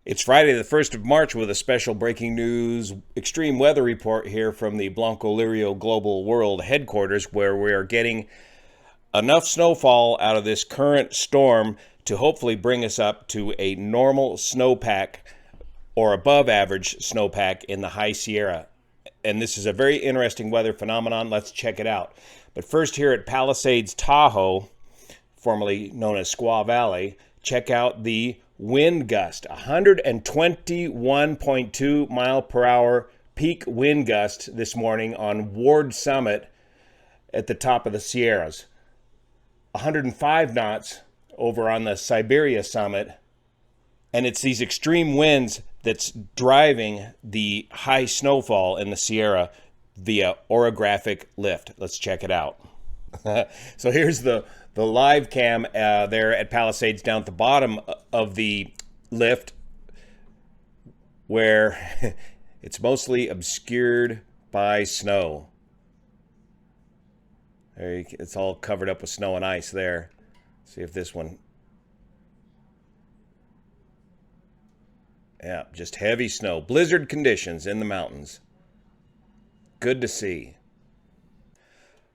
It's Friday, the 1st of March, with a special breaking news extreme weather report here from the Blanco Lirio Global World headquarters, where we are getting enough snowfall out of this current storm to hopefully bring us up to a normal snowpack or above average snowpack in the High Sierra. And this is a very interesting weather phenomenon. Let's check it out. But first, here at Palisades, Tahoe, formerly known as Squaw Valley, check out the wind gust. 121.2 mile per hour peak wind gust this morning on Ward Summit at the top of the Sierras. 105 knots over on the Siberia Summit. And it's these extreme winds that's driving the high snowfall in the Sierra via orographic lift. Let's check it out. So here's the live cam there at Palisades down at the bottom of the lift, where it's mostly obscured by snow. It's all covered up with snow and ice there. See if this one. Yeah, just heavy snow. Blizzard conditions in the mountains. Good to see.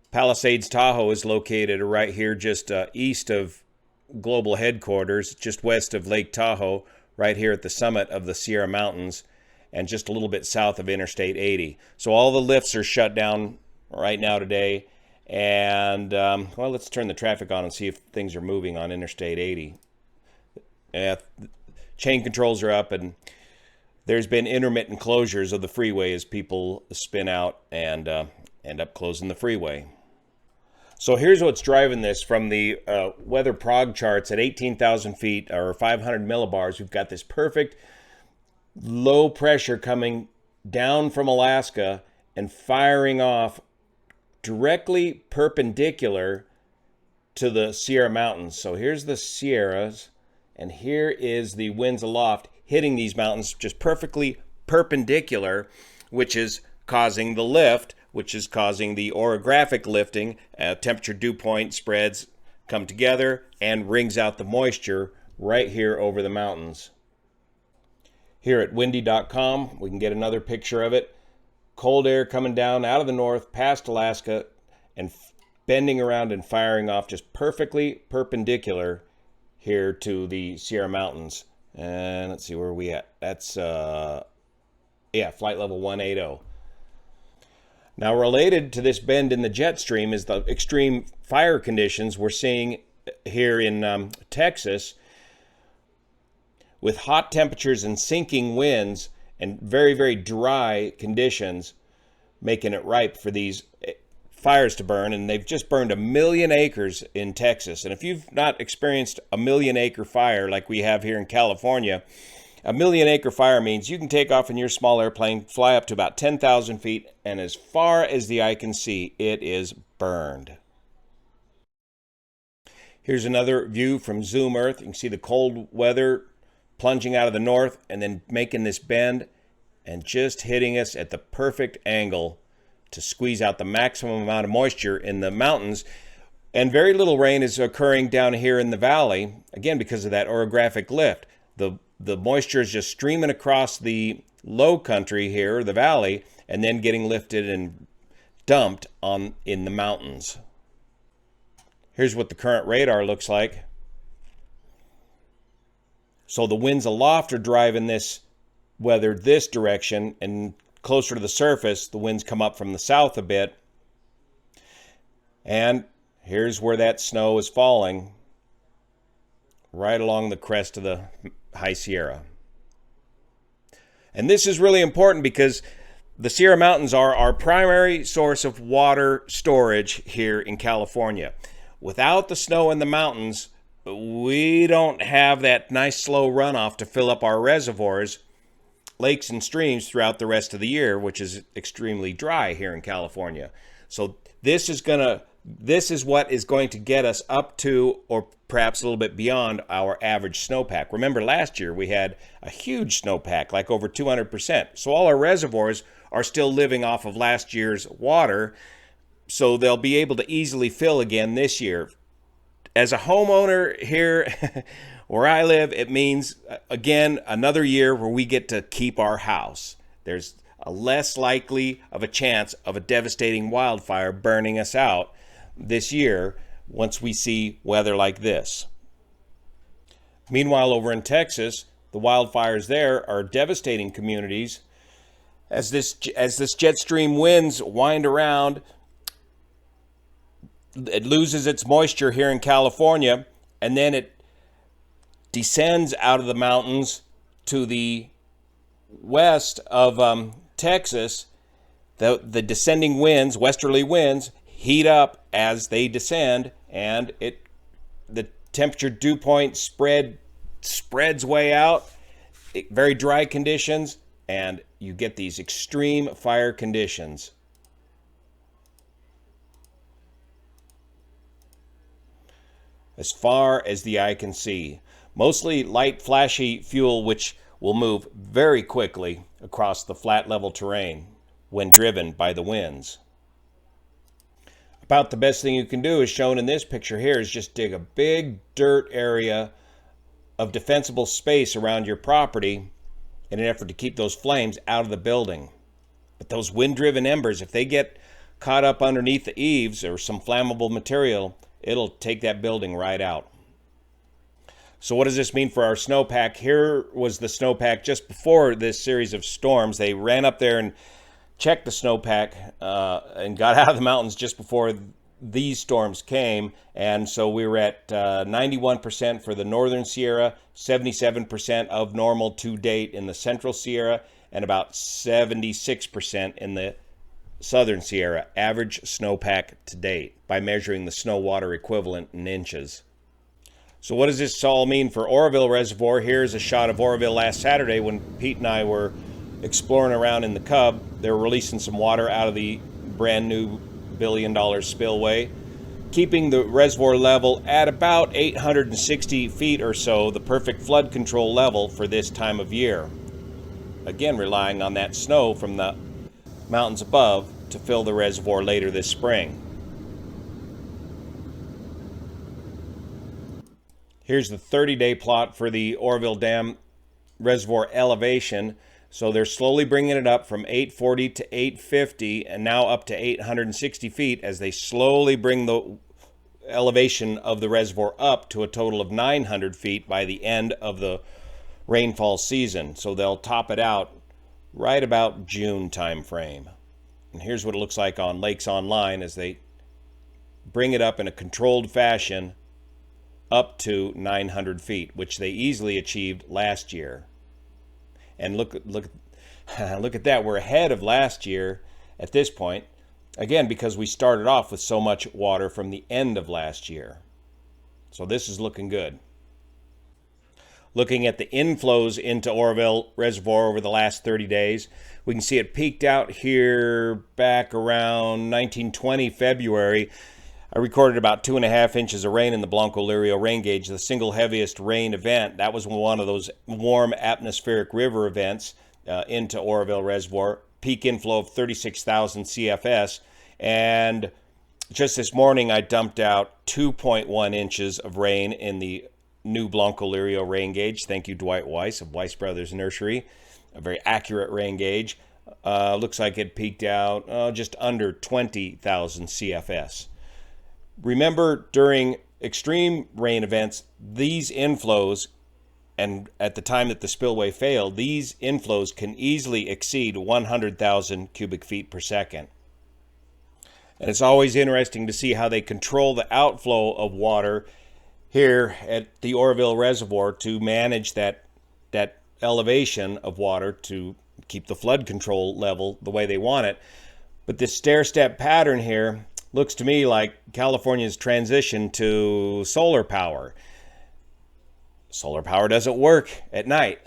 Palisades, Tahoe is located right here just east of global headquarters, just west of Lake Tahoe, right here at the summit of the Sierra Mountains, and just a little bit south of Interstate 80. So all the lifts are shut down right now today. And, well, let's turn the traffic on and see if things are moving on Interstate 80. Chain controls are up, and there's been intermittent closures of the freeway as people spin out and end up closing the freeway. So here's what's driving this from the weather prog charts at 18,000 feet or 500 millibars. We've got this perfect low pressure coming down from Alaska and firing off directly perpendicular to the Sierra Mountains. So here's the Sierras, and here is the winds aloft hitting these mountains just perfectly perpendicular, which is causing the lift, which is causing the orographic lifting. Temperature dew point spreads come together and wrings out the moisture right here over the mountains. Here at windy.com, we can get another picture of it. Cold air coming down out of the north past Alaska and bending around and firing off just perfectly perpendicular here to the Sierra Mountains. And let's see, where are we at? That's, flight level 180. Now, related to this bend in the jet stream is the extreme fire conditions we're seeing here in Texas, with hot temperatures and sinking winds and very, very dry conditions, making it ripe for these fires to burn. And they've just burned 1 million acres in Texas. And if you've not experienced a 1 million acre fire like we have here in California, a 1 million acre fire means you can take off in your small airplane, fly up to about 10,000 feet, and as far as the eye can see, it is burned. Here's another view from Zoom Earth. You can see the cold weather plunging out of the north and then making this bend and just hitting us at the perfect angle to squeeze out the maximum amount of moisture in the mountains. And very little rain is occurring down here in the valley, again, because of that orographic lift. The moisture is just streaming across the low country here, the valley, and then getting lifted and dumped in the mountains. Here's what the current radar looks like. So the winds aloft are driving this weather this direction, and closer to the surface, the winds come up from the south a bit. And here's where that snow is falling, right along the crest of the High Sierra. And this is really important because the Sierra Mountains are our primary source of water storage here in California. Without the snow in the mountains, we don't have that nice slow runoff to fill up our reservoirs, lakes and streams throughout the rest of the year, which is extremely dry here in California. So this is what is going to get us up to, or perhaps a little bit beyond, our average snowpack. Remember, last year we had a huge snowpack, like over 200%. So all our reservoirs are still living off of last year's water, so they'll be able to easily fill again this year. As a homeowner here, Where I live, it means, again, another year where we get to keep our house. There's a less likely of a chance of a devastating wildfire burning us out this year once we see weather like this. Meanwhile, over in Texas, the wildfires there are devastating communities. As this jet stream winds wind around, it loses its moisture here in California, and then it descends out of the mountains to the west of Texas. The descending winds, westerly winds, heat up as they descend, and the temperature dew point spreads way out. Very dry conditions, and you get these extreme fire conditions. As far as the eye can see. Mostly light, flashy fuel, which will move very quickly across the flat, level terrain when driven by the winds. About the best thing you can do, is shown in this picture here, is just dig a big dirt area of defensible space around your property in an effort to keep those flames out of the building. But those wind-driven embers, if they get caught up underneath the eaves or some flammable material, it'll take that building right out. So what does this mean for our snowpack? Here was the snowpack just before this series of storms. They ran up there and checked the snowpack and got out of the mountains just before these storms came. And so we were at 91% for the northern Sierra, 77% of normal to date in the central Sierra, and about 76% in the southern Sierra, average snowpack to date, by measuring the snow water equivalent in inches. So what does this all mean for Oroville Reservoir? Here's a shot of Oroville last Saturday when Pete and I were exploring around in the Cub. They were releasing some water out of the brand new $1 billion spillway, keeping the reservoir level at about 860 feet or so, the perfect flood control level for this time of year. Again, relying on that snow from the mountains above to fill the reservoir later this spring. Here's the 30-day plot for the Oroville Dam reservoir elevation. So they're slowly bringing it up from 840 to 850 and now up to 860 feet as they slowly bring the elevation of the reservoir up to a total of 900 feet by the end of the rainfall season. So they'll top it out right about June time frame. And here's what it looks like on Lakes Online as they bring it up in a controlled fashion up to 900 feet, which they easily achieved last year. And look at that. We're ahead of last year at this point, again, because we started off with so much water from the end of last year. So this is looking good. Looking at the inflows into Oroville Reservoir over the last 30 days, we can see it peaked out here back around 1920 February. I recorded about 2.5 inches of rain in the Blanco Lirio rain gauge, the single heaviest rain event. That was one of those warm atmospheric river events into Oroville Reservoir. Peak inflow of 36,000 CFS. And just this morning, I dumped out 2.1 inches of rain in the new Blanco Lirio rain gauge. Thank you, Dwight Weiss of Weiss Brothers Nursery. A very accurate rain gauge. Looks like it peaked out just under 20,000 CFS. Remember, during extreme rain events, these inflows, and at the time that the spillway failed, these inflows can easily exceed 100,000 cubic feet per second. And it's always interesting to see how they control the outflow of water here at the Oroville Reservoir to manage that elevation of water to keep the flood control level the way they want it. But this stair-step pattern here looks to me like California's transition to solar power. Solar power doesn't work at night.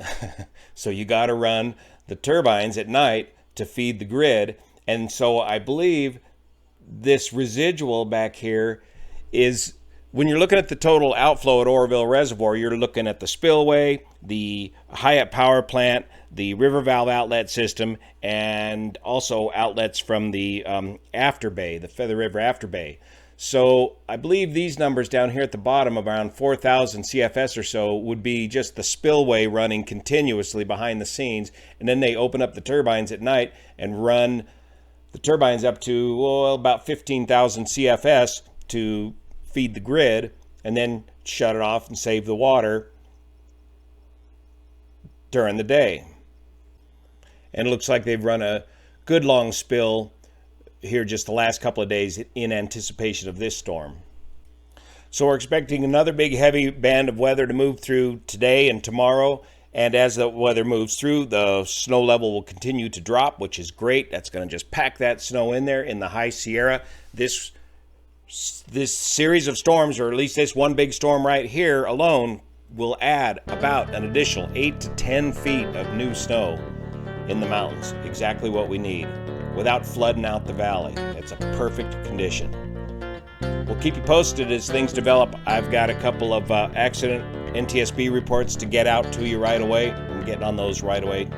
So you got to run the turbines at night to feed the grid. And so I believe this residual back here is, when you're looking at the total outflow at Oroville Reservoir, you're looking at the spillway, the Hyatt power plant, the river valve outlet system, and also outlets from the afterbay, the Feather River afterbay. So I believe these numbers down here at the bottom, around 4,000 CFS or so, would be just the spillway running continuously behind the scenes. And then they open up the turbines at night and run the turbines up to about 15,000 CFS to feed the grid, and then shut it off and save the water during the day. And it looks like they've run a good long spill here just the last couple of days in anticipation of this storm. So we're expecting another big heavy band of weather to move through today and tomorrow. And as the weather moves through, the snow level will continue to drop, which is great. That's going to just pack that snow in there in the high Sierra. This series of storms, or at least this one big storm right here alone, will add about an additional 8 to 10 feet of new snow in the mountains. Exactly what we need, without flooding out the valley. It's a perfect condition. We'll keep you posted as things develop. I've got a couple of accident NTSB reports to get out to you right away. I'm getting on those right away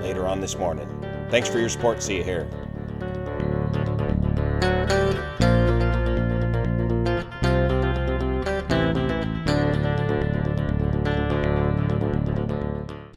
later on this morning. Thanks for your support. See you here.